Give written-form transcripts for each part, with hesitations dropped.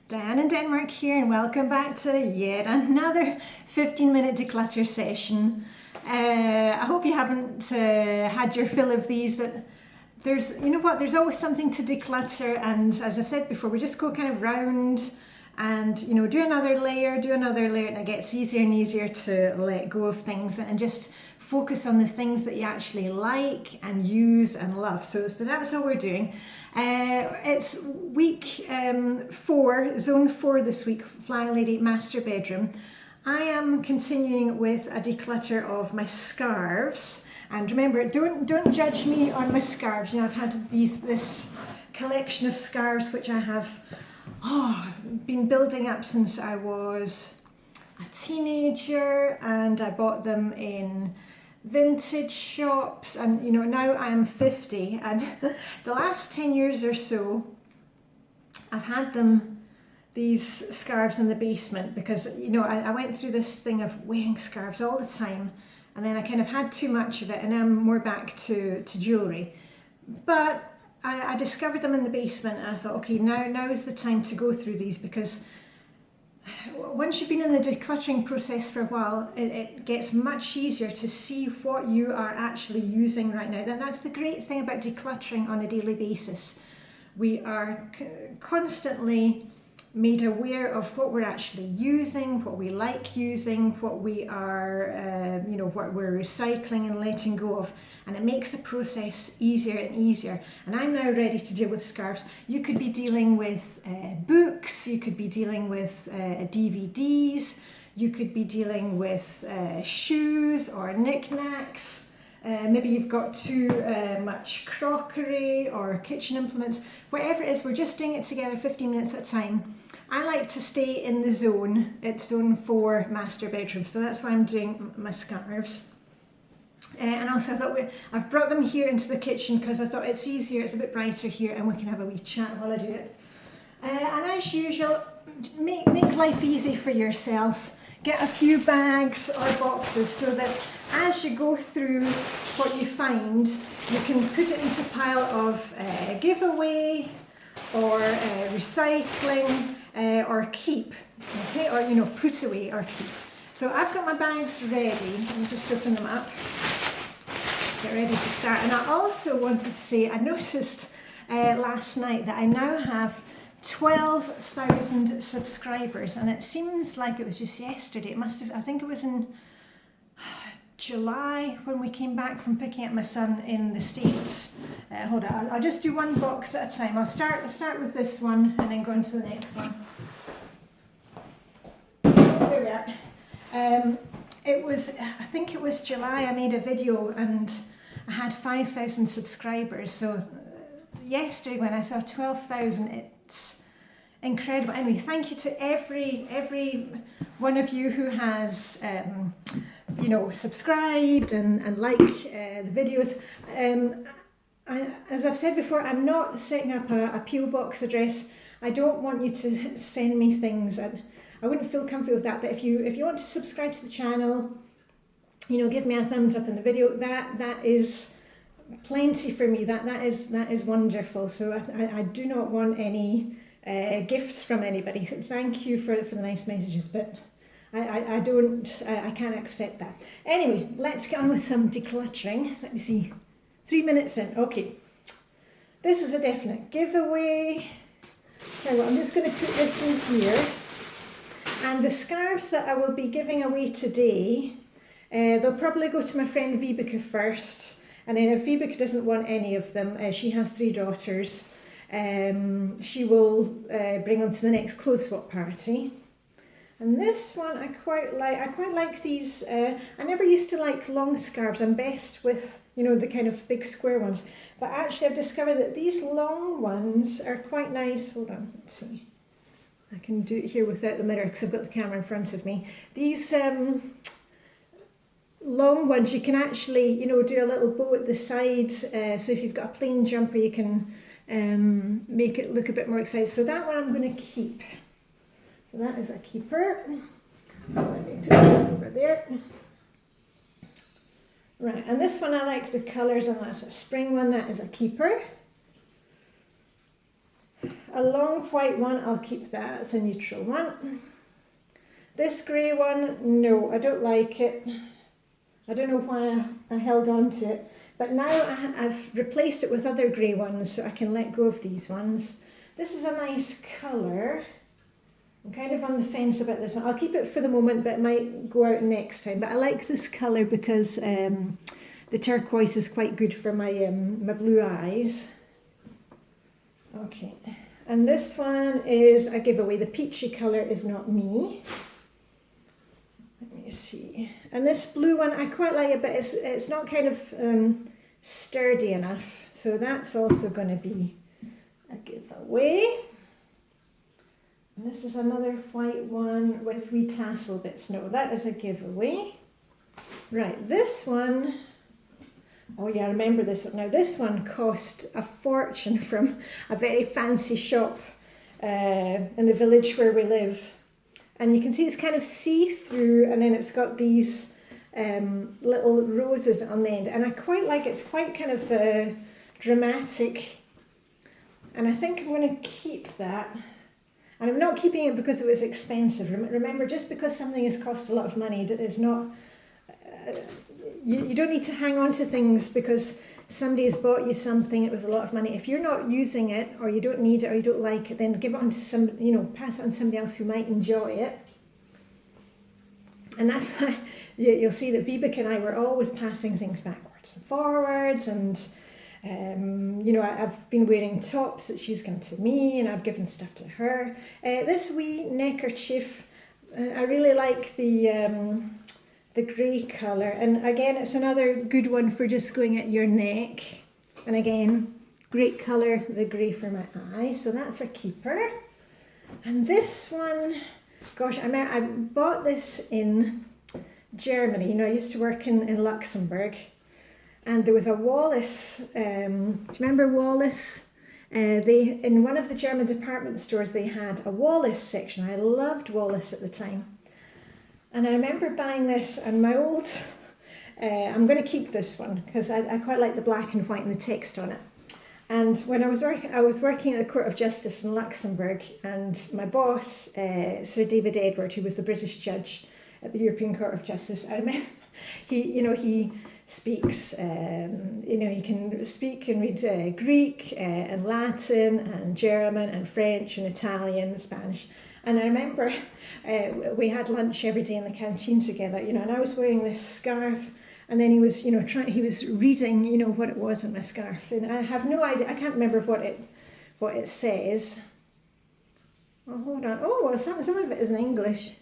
Diane in Denmark here, and welcome back to yet another 15-minute declutter session. I hope you haven't had your fill of these, but there's always something to declutter, and as I've said before, we just go kind of round and do another layer, and it gets easier and easier to let go of things and just focus on the things that you actually like and use and love. So that's how we're doing. It's week 4, zone 4 this week, Flylady Master Bedroom. I am continuing with a declutter of my scarves. And remember, don't judge me on my scarves. I've had this collection of scarves which I have been building up since I was a teenager, and I bought them in vintage shops, and now I am 50, and the last 10 years or so I've had these scarves in the basement because I went through this thing of wearing scarves all the time, and then I kind of had too much of it, and I'm more back to jewellery. But I discovered them in the basement, and I thought, okay, now is the time to go through these, because once you've been in the decluttering process for a while, it gets much easier to see what you are actually using right now. And that's the great thing about decluttering on a daily basis. We are constantly made aware of what we're actually using, what we like using, what we are, what we're recycling and letting go of, and it makes the process easier and easier. And I'm now ready to deal with scarves. You could be dealing with books, you could be dealing with DVDs, you could be dealing with shoes or knickknacks. Maybe you've got too much crockery or kitchen implements. Whatever it is, we're just doing it together 15 minutes at a time. I like to stay in the zone. It's zone 4 master bedroom, so that's why I'm doing my scarves. And also I thought I've brought them here into the kitchen because I thought it's easier, it's a bit brighter here, and we can have a wee chat while I do it. And as usual, make life easy for yourself. Get a few bags or boxes so that as you go through what you find, you can put it into a pile of giveaway or recycling or keep, okay, or put away or keep. So I've got my bags ready. I'll just open them up, get ready to start. And I also wanted to say, I noticed last night that I now have 12,000 subscribers, and it seems like it was just yesterday. It must have, I think it was in July when we came back from picking up my son in the States. Hold on, I'll just do one box at a time. I'll start with this one and then go on to the next one. There we are. I think it was July I made a video and I had 5,000 subscribers. So yesterday when I saw 12,000, it's incredible. Anyway, thank you to every one of you who has subscribed and like the videos. As I've said before, I'm not setting up a PO box address. I don't want you to send me things. I wouldn't feel comfortable with that. But if you want to subscribe to the channel, give me a thumbs up in the video. That is plenty for me. That is wonderful. So I do not want any gifts from anybody. Thank you for the nice messages, but I can't accept that. Anyway, let's get on with some decluttering. Let me see. 3 minutes in. Okay. This is a definite giveaway. Now, I'm just going to put this in here. And the scarves that I will be giving away today, they'll probably go to my friend Vibeke first. And then if Vibeke doesn't want any of them, she has 3 daughters, she will bring them to the next clothes swap party. And this one I quite like these. I never used to like long scarves. I'm best with the kind of big square ones. But actually I've discovered that these long ones are quite nice. Hold on, let's see. I can do it here without the mirror because I've got the camera in front of me. These long ones, you can actually do a little bow at the side. So if you've got a plain jumper, you can make it look a bit more exciting. So that one I'm going to keep. So that is a keeper. Let me put this over there. Right, and this one I like the colours, and that's a spring one. That is a keeper. a long white one, I'll keep that, it's a neutral one. This grey one, no, I don't like it. I don't know why I held on to it, but now I've replaced it with other grey ones so I can let go of these ones. This is a nice colour. I'm kind of on the fence about this one. I'll keep it for the moment, but it might go out next time. But I like this colour because the turquoise is quite good for my my blue eyes. Okay, and this one is a giveaway. The peachy colour is not me. Let me see. And this blue one, I quite like it, but it's not kind of sturdy enough. So that's also going to be a giveaway. And this is another white one with wee tassel bits. No, that is a giveaway. Right, this one, oh yeah, I remember this one. Now this one cost a fortune from a very fancy shop in the village where we live. And you can see it's kind of see-through, and then it's got these little roses on the end. And I quite like it. It's quite kind of dramatic. And I think I'm going to keep that. And I'm not keeping it because it was expensive. Remember, just because something has cost a lot of money, it is not... You don't need to hang on to things because somebody has bought you something, it was a lot of money. If you're not using it, or you don't need it, or you don't like it, then give it on to some, pass it on to somebody else who might enjoy it. And that's why you'll see that Vibeke and I were always passing things backwards and forwards, and I've been wearing tops that she's given to me, and I've given stuff to her. This wee neckerchief, I really like the grey colour, and again it's another good one for just going at your neck, and again great colour, the grey for my eyes, so that's a keeper. And this one, gosh, I bought this in Germany. I used to work in Luxembourg, and there was a Wallace, do you remember Wallace? In one of the German department stores they had a Wallace section. I loved Wallace at the time. And I remember buying this, and my old, I'm going to keep this one because I quite like the black and white and the text on it. And when I was working at the Court of Justice in Luxembourg, and my boss, Sir David Edward, who was the British judge at the European Court of Justice, I remember he speaks, he can speak and read Greek and Latin and German and French and Italian and Spanish. And I remember we had lunch every day in the canteen together, and I was wearing this scarf, and then he was, he was reading, what it was in my scarf, and I have no idea, I can't remember what it says. Oh, hold on. Oh, well, some of it is in English.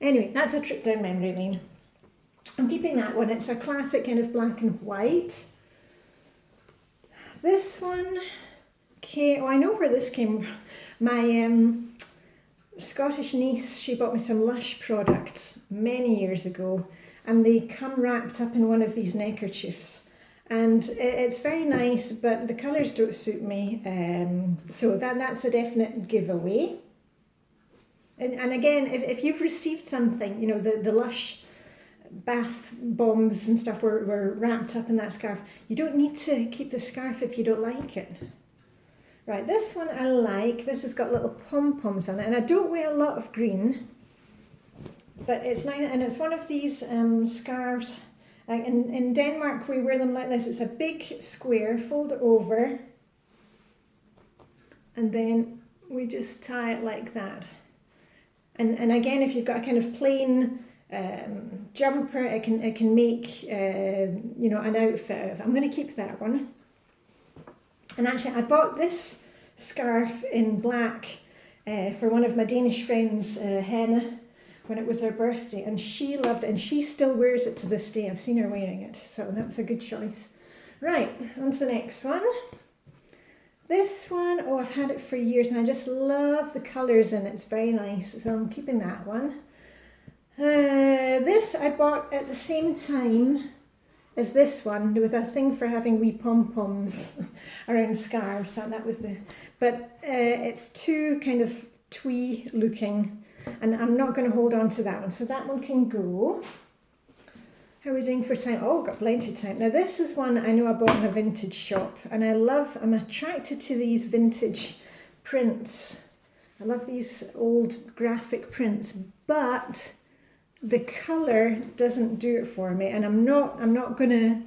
Anyway, that's a trip down memory lane. I'm keeping that one. It's a classic kind of black and white. This one came, I know where this came from. My Scottish niece, she bought me some Lush products many years ago, and they come wrapped up in one of these neckerchiefs, and it's very nice, but the colours don't suit me, so that's a definite giveaway. And again, if you've received something, the Lush bath bombs and stuff were wrapped up in that scarf, you don't need to keep the scarf if you don't like it. Right, this one I like. This has got little pom-poms on it, and I don't wear a lot of green, but it's nice, and it's one of these scarves. In Denmark, we wear them like this. It's a big square, fold it over, and then we just tie it like that. And again, if you've got a kind of plain jumper, it can make an outfit of. I'm going to keep that one. And actually, I bought this scarf in black for one of my Danish friends, Hannah, when it was her birthday, and she loved it, and she still wears it to this day. I've seen her wearing it, so that was a good choice. Right, on to the next one. This one, oh, I've had it for years, and I just love the colours in it. It's very nice, so I'm keeping that one. This I bought at the same time as this one. There was a thing for having wee pom-poms around scarves, that was but it's too kind of twee looking, and I'm not going to hold on to that one, so that one can go. How are we doing for time? Oh, got plenty of time. Now this is one I know I bought in a vintage shop, and I'm attracted to these vintage prints. I love these old graphic prints, but the colour doesn't do it for me, and I'm not gonna,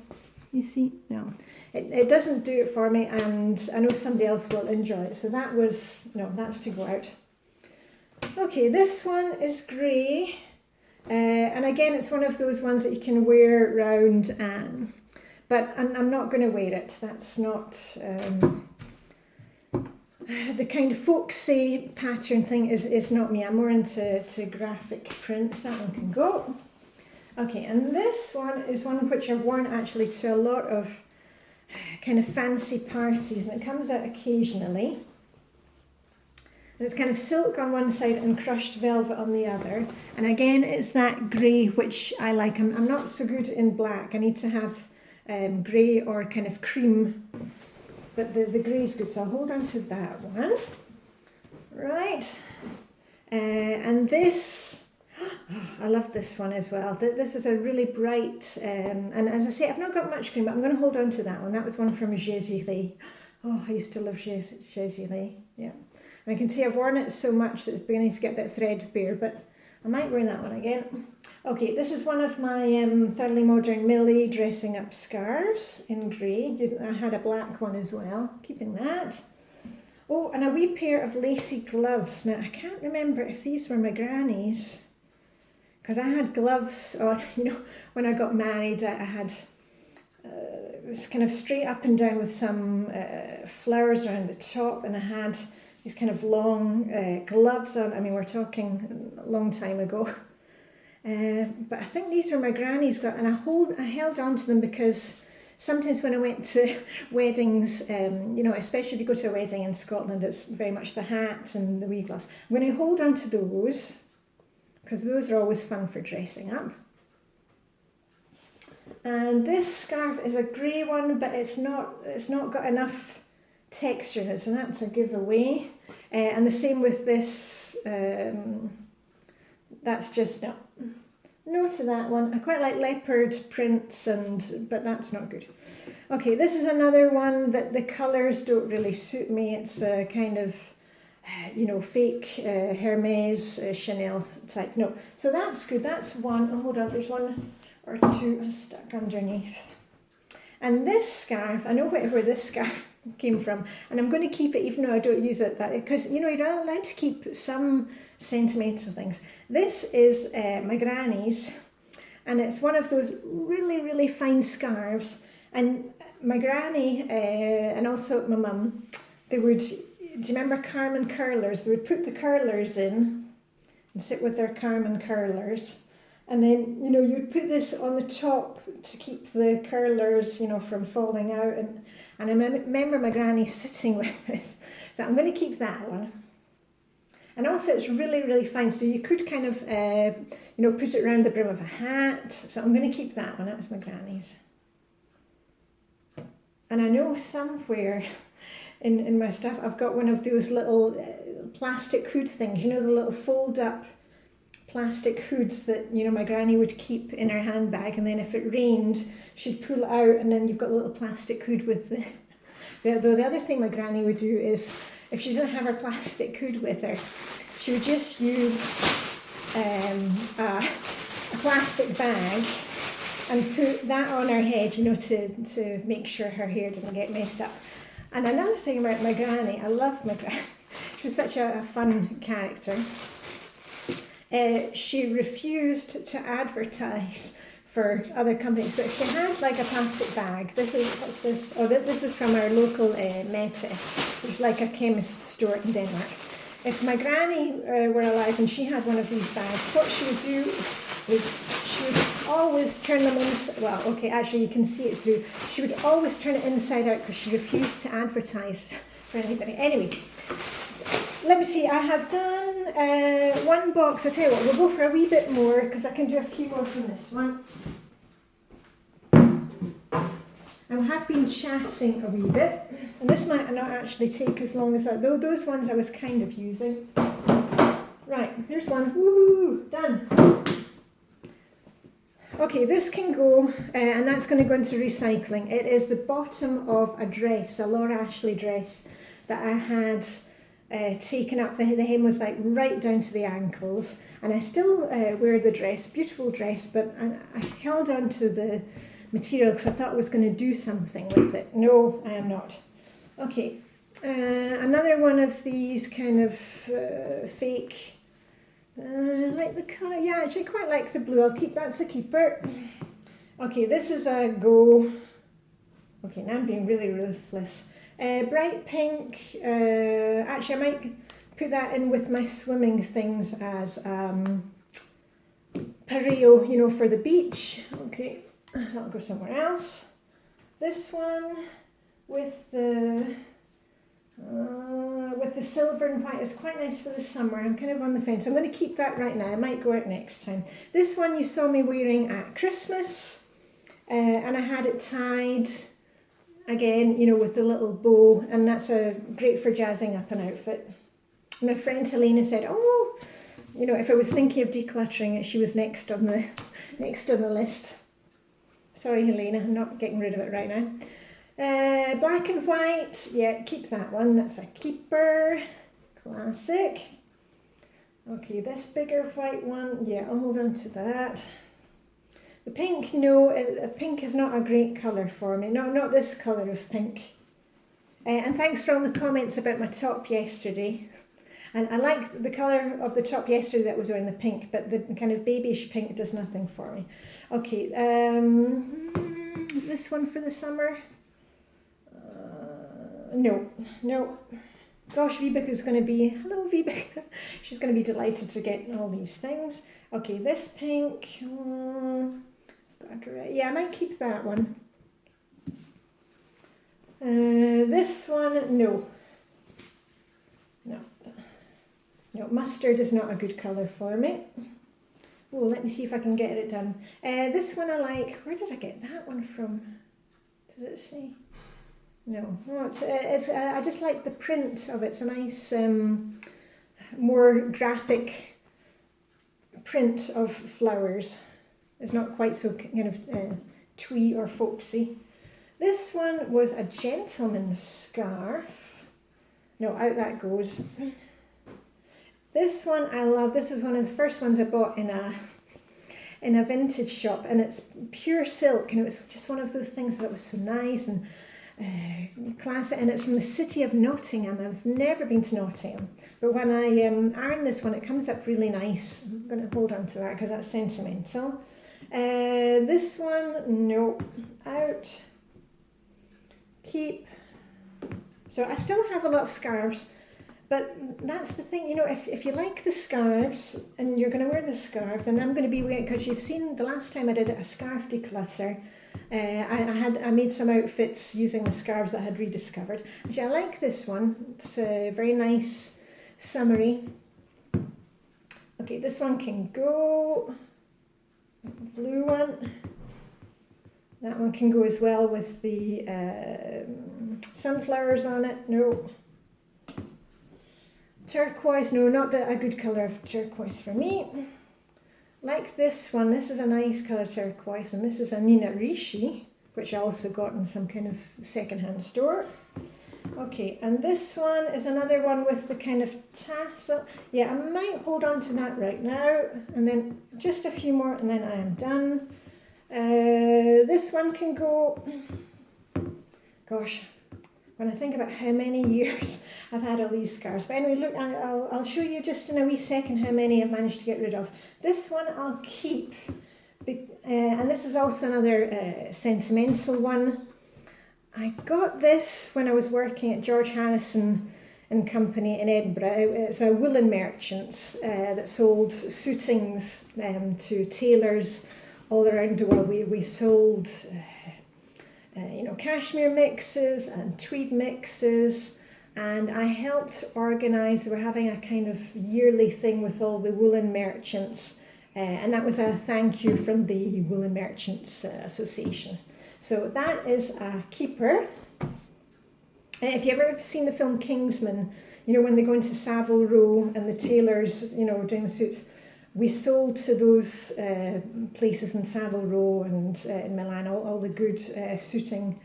you see, no, it doesn't do it for me, and I know somebody else will enjoy it. So that was, no, that's to go out. Okay, this one is grey, and again, it's one of those ones that you can wear round, but I'm not going to wear it. That's not the kind of folksy pattern thing is not me. I'm more into graphic prints. That one can go. Okay, and this one is one which I've worn actually to a lot of kind of fancy parties, and it comes out occasionally. And it's kind of silk on one side and crushed velvet on the other. And again, it's that grey which I like. I'm not so good in black. I need to have grey or kind of cream, but the grey is good. So I'll hold on to that one. Right. And this, I love this one as well. This was a really bright, and as I say, I've not got much cream, but I'm going to hold on to that one. That was one from Jedi. Oh, I used to love Jedi. Yeah. And I can see I've worn it so much that it's beginning to get a bit threadbare, but I might wear that one again. Okay, this is one of my Thoroughly Modern Millie dressing up scarves in grey. I had a black one as well, keeping that. Oh, and a wee pair of lacy gloves. Now, I can't remember if these were my granny's, because I had gloves on, you know, when I got married. I had, it was kind of straight up and down with some flowers around the top, and I had these kind of long gloves on. I mean, we're talking a long time ago. But I think these were my granny's gloves, and I held on to them because sometimes when I went to weddings, you know, especially if you go to a wedding in Scotland, it's very much the hat and the wee gloves. I'm going to hold on to those because those are always fun for dressing up. And this scarf is a grey one, but it's not got enough texture in it, so that's a giveaway. And the same with this, that's just no to that one. I quite like leopard prints, but that's not good. Okay, this is another one that the colours don't really suit me. It's a kind of, you know, fake Hermes, Chanel type. No, so that's good. That's one. Oh, hold on, there's one or two stuck underneath. And this scarf, I know where this scarf came from, and I'm going to keep it even though I don't use it, because you know you're allowed to keep some sentimental things. This is my granny's, and it's one of those really fine scarves. And my granny and also my mum, they would, do you remember Carmen curlers? They would put the curlers in and sit with their Carmen curlers, and then, you know, you'd put this on the top to keep the curlers, you know, from falling out. And I remember my granny sitting with this. So I'm going to keep that one. And also it's really fine. So you could kind of, you know, put it around the brim of a hat. So I'm going to keep that one. That was my granny's. And I know somewhere in my stuff, I've got one of those little plastic hood things. You know, the little fold up plastic hoods that, you know, my granny would keep in her handbag, and then if it rained she'd pull it out, and then you've got a little plastic hood with the other thing my granny would do is, if she didn't have her plastic hood with her, she would just use a plastic bag and put that on her head, you know, to make sure her hair didn't get messed up. And another thing about my granny, I love my granny, she was such a fun character. She refused to advertise for other companies. So if she had like a plastic bag, what's this? Oh, this is from our local Metis, which is like a chemist store in Denmark. If my granny were alive and she had one of these bags, what she would do is she would always turn them inside. Well, okay, actually you can see it through. She would always turn it inside out because she refused to advertise for anybody. Anyway, let me see, I have done one box. I'll tell you what, we'll go for a wee bit more because I can do a few more from this one. I have been chatting a wee bit, and this might not actually take as long as that, though those ones I was kind of using. Right, here's one. Woohoo! Done. Okay, this can go, and that's going to go into recycling. It is the bottom of a dress, a Laura Ashley dress that I had taken up. The hem was like right down to the ankles, and I still wear the dress, beautiful dress, but I held on to the material because I thought I was going to do something with it. No, I am not. Okay, another one of these kind of fake, I like the colour, yeah, I actually quite like the blue, I'll keep, that's a keeper. Okay, this is a go. Okay, now I'm being really ruthless. Bright pink, actually I might put that in with my swimming things as pareo, you know, for the beach. Okay, that'll go somewhere else. This one with the silver and white is quite nice for the summer. I'm kind of on the fence. I'm going to keep that right now. I might go out next time. This one you saw me wearing at Christmas, and I had it tied again, you know, with the little bow, and that's great for jazzing up an outfit. My friend Helena said, "Oh, you know, if I was thinking of decluttering it, she was next on the list." Sorry, Helena, I'm not getting rid of it right now. Black and white, yeah, keep that one. That's a keeper, classic. Okay, this bigger white one, yeah, I'll hold on to that. The pink, no, pink is not a great colour for me. No, not this colour of pink. And thanks for all the comments about my top yesterday. And I like the colour of the top yesterday that was wearing the pink, but the kind of babyish pink does nothing for me. Okay, this one for the summer. No. Gosh, Vibeka's going to be, hello Vibeka, she's going to be delighted to get all these things. Okay, this pink, yeah, I might keep that one. This one, no, mustard is not a good colour for me. Oh, let me see if I can get it done. This one I like, where did I get that one from? Does it say? No, I just like the print of it. It's a nice, more graphic print of flowers. It's not quite so kind of twee or folksy. This one was a gentleman's scarf. No, out that goes. This one I love. This is one of the first ones I bought in a vintage shop, and it's pure silk, and it was just one of those things that was so nice and classic, and it's from the city of Nottingham. I've never been to Nottingham, but when I iron this one, it comes up really nice. I'm going to hold on to that because that's sentimental. This one, no, out, keep. So I still have a lot of scarves, but that's the thing, you know, if you like the scarves and you're going to wear the scarves, and I'm going to be wearing, because you've seen the last time I did a scarf declutter, I made some outfits using the scarves that I had rediscovered. Actually, I like this one. It's very nice, summery. Okay, this one can go. Blue one. That one can go as well with the sunflowers on it. No. Turquoise. No, not a good colour of turquoise for me. Like this one, this is a nice colour turquoise, and this is a Nina Ricci, which I also got in some kind of second-hand store. Okay, and this one is another one with the kind of tassel. Yeah, I might hold on to that right now, and then just a few more, and then I am done. This one can go, gosh, when I think about how many years I've had all these scarves. But anyway, look, I'll show you just in a wee second how many I've managed to get rid of. This one I'll keep, and this is also another sentimental one. I got this when I was working at George Harrison and Company in Edinburgh. It's a woolen merchants that sold suitings to tailors all around the world. We sold cashmere mixes and tweed mixes, and I helped organise, they were having a kind of yearly thing with all the woolen merchants, and that was a thank you from the Woolen Merchants Association. So that is a keeper. If you've ever seen the film Kingsman, you know, when they go into Savile Row and the tailors, you know, doing the suits, we sold to those places in Savile Row and in Milan all the good suiting,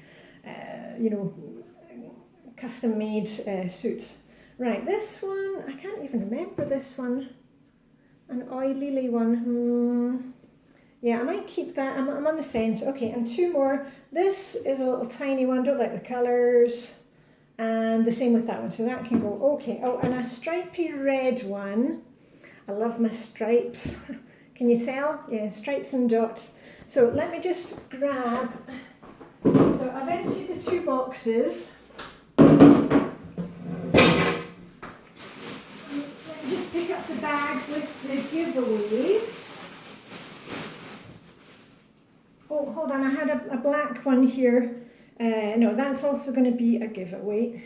custom-made suits. Right, this one, I can't even remember this one. An oily one. Yeah, I might keep that. I'm on the fence. Okay, and two more. This is a little tiny one. Don't like the colours. And the same with that one. So that can go. Okay. Oh, and a stripy red one. I love my stripes. Can you tell? Yeah, stripes and dots. So let me just grab. So I've emptied the two boxes. Let me just pick up the bag with the giveaways. Oh, hold on, I had a black one here. No, that's also going to be a giveaway.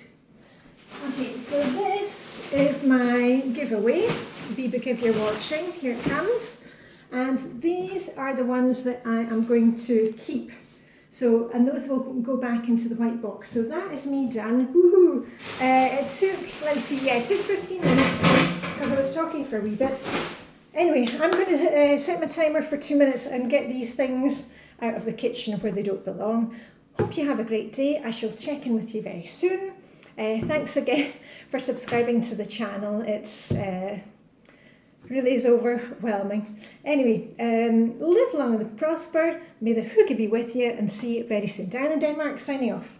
Okay, so this is my giveaway, VBook if you're watching. Here it comes. And these are the ones that I am going to keep. So, and those will go back into the white box. So that is me done. Woohoo! It took, let's see, yeah, it took 15 minutes because I was talking for a wee bit. Anyway, I'm going to set my timer for 2 minutes and get these things out of the kitchen where they don't belong. Hope you have a great day. I shall check in with you very soon. Thanks again for subscribing to the channel. It's really is overwhelming. Anyway, live long and prosper. May the hoogie be with you and see you very soon. Diane in Denmark signing off.